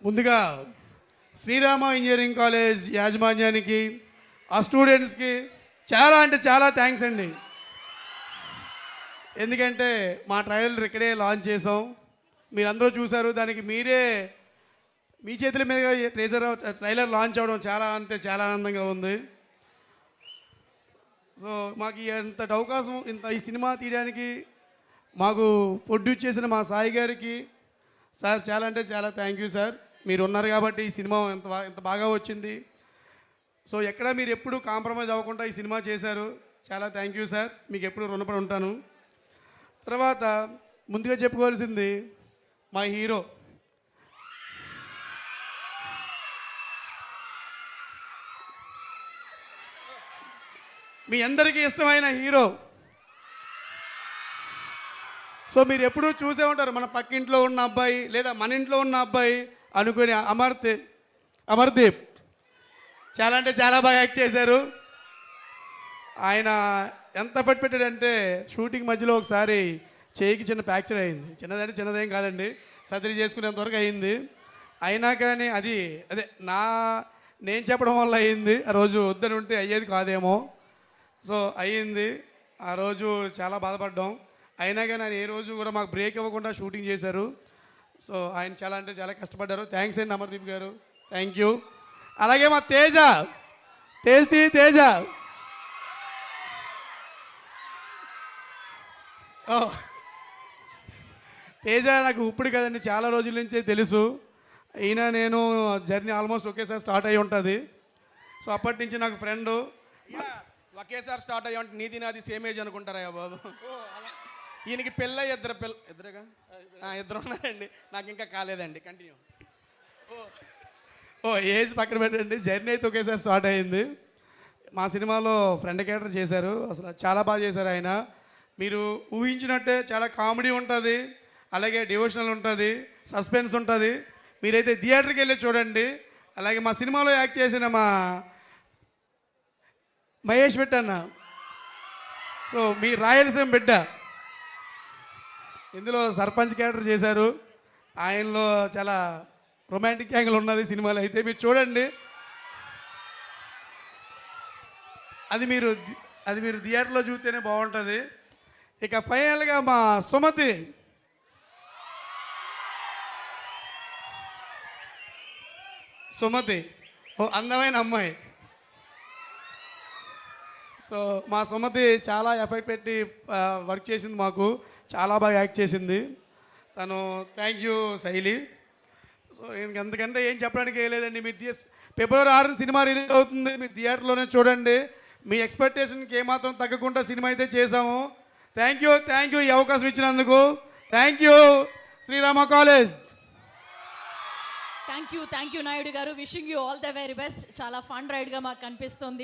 ముందుగా Srirama engineering college యాజమాన్యానికి ఆ స్టూడెంట్స్కి చాలా అంటే చాలా థ్యాంక్స్ అండి. ఎందుకంటే మా ట్రైలర్ ఇక్కడే లాంచ్ చేసాం, మీరందరూ చూశారు. దానికి మీరే మీ చేతుల మీదుగా ట్రైలర్ లాంచ్ అవ్వడం చాలా అంటే చాలా ఆనందంగా ఉంది. సో మాకు ఇంత అవకాశం ఈ సినిమా తీయడానికి మాకు ప్రొడ్యూస్ చేసిన మా సాయి గారికి సార్ చాలా అంటే చాలా థ్యాంక్ యూ సార్. మీరు ఉన్నారు కాబట్టి ఈ సినిమా ఎంత బాగా వచ్చింది. సో ఎక్కడ మీరు ఎప్పుడు కాంప్రమైజ్ అవ్వకుండా ఈ సినిమా చేశారు. చాలా థ్యాంక్ యూ సార్, మీకు ఎప్పుడు రుణపడి ఉంటాను. తర్వాత ముందుగా చెప్పుకోవాల్సింది మా హీరో. మీ అందరికీ ఇష్టమైన హీరో. సో మీరు ఎప్పుడూ చూసే ఉంటారు, మన పక్కింట్లో ఉన్న అబ్బాయి లేదా మన ఇంట్లో ఉన్న అబ్బాయి అనుకుని అమర్దీప్ చాలా అంటే చాలా బాగా యాక్ట్ చేశారు. ఆయన ఎంత పెట్టాడంటే షూటింగ్ మధ్యలో ఒకసారి చేయికి చిన్న ఫ్రాక్చర్ అయింది. చిన్నదంటే చిన్నదేం కాదండి, సర్జరీ చేసుకునేంతవరకు అయింది. అయినా కానీ అదే నేను చెప్పడం వల్ల అయింది. ఆ రోజు వద్దని ఉంటే అయ్యేది కాదేమో. సో అయ్యింది. ఆ రోజు చాలా బాధపడ్డాం. అయినా కానీ ఆయన ఏ రోజు కూడా మాకు బ్రేక్ ఇవ్వకుండా షూటింగ్ చేశారు. సో ఆయన చాలా అంటే చాలా కష్టపడ్డారు. థ్యాంక్స్ అండి అమర్దీప్ గారు, థ్యాంక్ యూ. అలాగే మా టేస్టీ తేజ. తేజ నాకు ఇప్పుడు కదండి, చాలా రోజుల నుంచే తెలుసు. ఈయన నేను జర్నీ ఆల్మోస్ట్ ఒకేసారి స్టార్ట్ అయ్యి ఉంటుంది. సో అప్పటి నుంచి నాకు ఫ్రెండు. ఒకేసారి స్టార్ట్ అయ్యి అంటే నీది నాది సేమ్ ఏజ్ అనుకుంటారా బాబు? ఈయనకి పెళ్ళ ఇద్దరుగా ఇద్దరు ఉన్నారండి, నాకు ఇంకా కాలేదండి. కంటిన్యూ. ఏజ్ పక్కన పెట్టండి, జర్నీ అయితే ఒకేసారి స్టార్ట్ అయ్యింది. మా సినిమాలో ఫ్రెండ్ క్యారెక్టర్ చేశారు, అసలు చాలా బాగా చేశారు ఆయన. మీరు ఊహించినట్టే చాలా కామెడీ ఉంటుంది, అలాగే డివోషనల్ ఉంటుంది, సస్పెన్స్ ఉంటుంది. మీరైతే థియేటర్కి వెళ్ళి చూడండి. అలాగే మా సినిమాలో యాక్ట్ చేసిన మా మహేష్ అన్న, సో మీ రాయలసీమ బిడ్డ, ఇందులో సర్పంచ్ క్యారెక్టర్ చేశారు. ఆయనలో చాలా రొమాంటిక్ యాంగిల్ ఉన్నది సినిమాలో, అయితే మీరు చూడండి. అది మీరు థియేటర్లో చూస్తేనే బాగుంటుంది. ఇక ఫైనల్గా మా సుమతి అందమైన అమ్మాయి. సో మా సుమతి చాలా ఎఫెక్ట్ పెట్టి వర్క్ చేసింది, మాకు చాలా బాగా యాక్ట్ చేసింది తను. థ్యాంక్ యూ శైలి. సో ఎందుకంటే ఏం చెప్పడానికి లేదండి. మీరు ఫిబ్రవరి 6 సినిమా రిలీజ్ అవుతుంది, మీరు థియేటర్లోనే చూడండి. మీ ఎక్స్పెక్టేషన్కి ఏమాత్రం తగ్గకుండా సినిమా అయితే చేసాము. థ్యాంక్ యూ ఈ అవకాశం ఇచ్చినందుకు. Thank you Srirama college. Thank you Naidu garu. Wishing you all the very best. చాలా ఫన్ రైడ్గా మాకు కనిపిస్తుంది.